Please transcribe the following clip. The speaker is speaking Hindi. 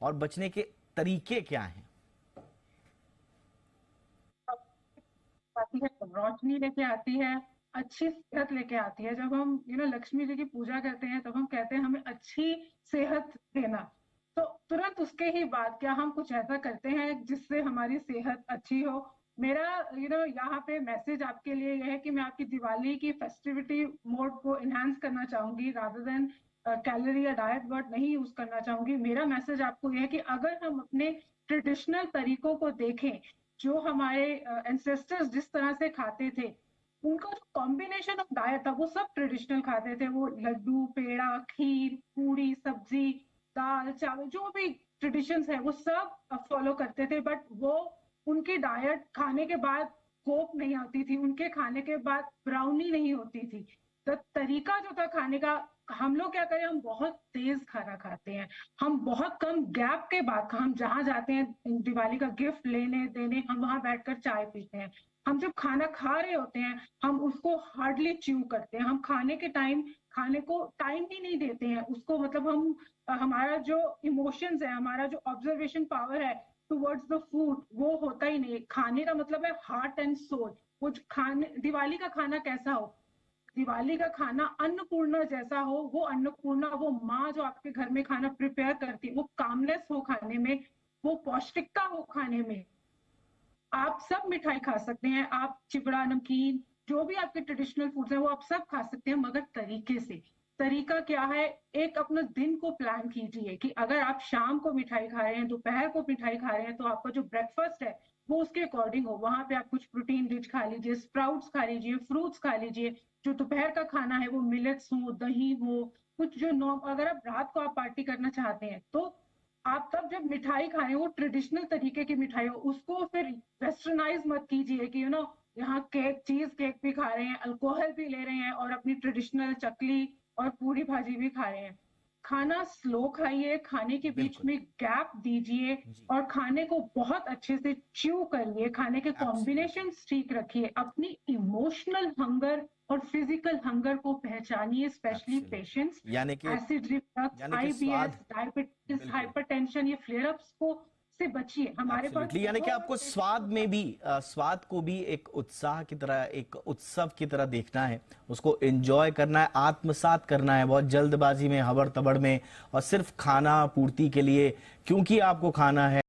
और बचने के तरीके क्या हैं? आती है, रोशनी लेके आती है, अच्छी सेहत लेके आती है। जब हम लक्ष्मी जी की पूजा करते हैं तब हम कहते हैं हमें अच्छी सेहत देना। तो तुरंत उसके ही बाद क्या हम कुछ ऐसा करते हैं जिससे हमारी सेहत अच्छी हो? मेरा यहाँ पे मैसेज आपके लिए यह है कि मैं आपकी दिवाली की फेस्टिविटी मोड को इनहांस करना चाहूंगी, रादर देन कैलोरी या डाइट वर्ड नहीं यूज करना चाहूंगी। मेरा मैसेज आपको यह है कि अगर हम अपने ट्रेडिशनल तरीकों को देखें, जो हमारे एंसेस्टर्स जिस तरह से खाते थे, उनका जो कॉम्बिनेशन ऑफ डाइट था वो सब ट्रेडिशनल खाते थे। वो लड्डू, पेड़ा, खीर, पूरी, सब्जी, दाल, चावल, जो भी ट्रेडिशंस है वो सब फॉलो करते थे। बट वो उनकी डाइट खाने के बाद कोप नहीं आती थी, उनके खाने के बाद ब्राउनी नहीं होती थी। तो तरीका जो था खाने का, हम लोग क्या करें, हम बहुत तेज खाना खाते हैं। हम बहुत कम गैप के बाद, हम जहां जाते हैं दिवाली का गिफ्ट लेने देने, हम वहां बैठकर चाय पीते हैं। हम जब खाना खा रहे होते हैं हम उसको हार्डली च्यू करते हैं। हम खाने के टाइम खाने को टाइम ही नहीं देते हैं उसको। मतलब हम हमारा जो इमोशंस है, हमारा जो ऑब्जर्वेशन पावर है टुवर्ड्स द फूड, वो होता ही नहीं। खाने का मतलब है हार्ट एंड सोल। वो खाने, दिवाली का खाना कैसा हो, दिवाली का खाना अन्नपूर्णा जैसा हो। वो अन्नपूर्णा, वो माँ जो आपके घर में खाना प्रिपेयर करती है, वो कामनेस हो खाने में, वो पौष्टिकता हो खाने में। आप सब मिठाई खा सकते हैं, आप चिवड़ा, नमकीन, जो भी आपके ट्रेडिशनल फूड्स हैं वो आप सब खा सकते हैं, मगर तरीके से। तरीका क्या है? एक अपना दिन को प्लान कीजिए कि अगर आप शाम को मिठाई खा रहे हैं, दोपहर को मिठाई खा रहे हैं, तो आपका जो ब्रेकफास्ट है वो उसके अकॉर्डिंग हो। वहां पे आप कुछ प्रोटीन रिच खा लीजिए, स्प्राउट्स खा लीजिए, फ्रूट्स खा लीजिए। जो दोपहर का खाना है वो मिलेट्स हो, दही हो, कुछ जो अगर आप रात को आप पार्टी करना चाहते हैं तो आप तब जब मिठाई खाएं वो ट्रेडिशनल तरीके की मिठाई हो। उसको फिर वेस्टर्नाइज मत कीजिए कि यहाँ केक, चीज केक भी खा रहे हैं, अल्कोहल भी ले रहे हैं और अपनी ट्रेडिशनल चकली और पूरी भाजी भी खा रहे हैं। खाना स्लो खाइए, खाने के बीच बिल्कुल। में गैप दीजिए जी। और खाने को बहुत अच्छे से च्यू करिए। खाने के एब्सोल्युटली। कॉम्बिनेशन ठीक रखिए। अपनी इमोशनल हंगर और फिजिकल हंगर को पहचानिए, स्पेशली एब्सोल्युटली। पेशेंट्स। यानी कि एसिड रिफ्लक्स, यानी कि आईबीएस, स्वाद। डायबिटीज, बिल्कुल। हाइपरटेंशन, ये फ्लेयर अप्स को से बचिए। हमारे पास एब्सोल्युटली, यानी कि बहुत आपको पेशेंट स्वाद में भी स्वाद को भी एक उत्साह की तरह, एक उत्सव की तरह देखना है, उसको एंजॉय करना है, आत्मसात करना है, बहुत जल्दबाजी में, हबड़ तबड़ में, और सिर्फ खाना पूर्ति के लिए क्योंकि आपको खाना है।